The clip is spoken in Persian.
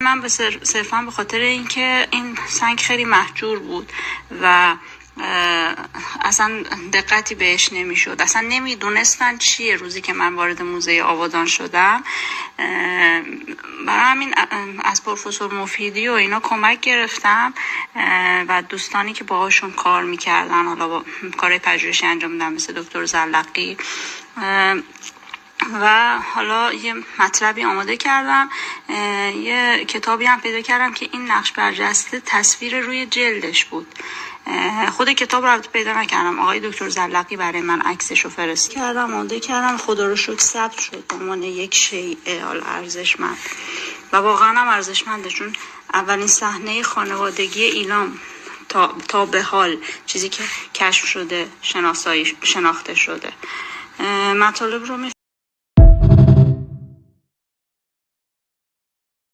من صرفا به خاطر اینکه این سنگ خیلی مهجور بود و اصلا دقتی بهش نمیشد، اصلا نمیدونستن چیه. روزی که من وارد موزه آبادان شدم، برای همین از پروفسور مفیدی و اینا کمک گرفتم و دوستانی که باهاشون کار میکردن، حالا با کار پژوهشی انجام میدن مثل دکتر زلقی، و حالا یه مطلبی آماده کردم، یه کتابی هم پیدا کردم که این نقش برجسته تصویر روی جلدش بود. خود کتاب رو پیدا نکردم، آقای دکتر زلقی برای من عکسش رو فرست کردم، آماده کردم، خدا رو شکر ثبت شد به عنوان یک شیء ارزشمند و واقعا هم ارزشمنده، چون اولین صحنه خانوادگی ایلام تا به حال چیزی که کشف شده، شناخته شده. مطالب رو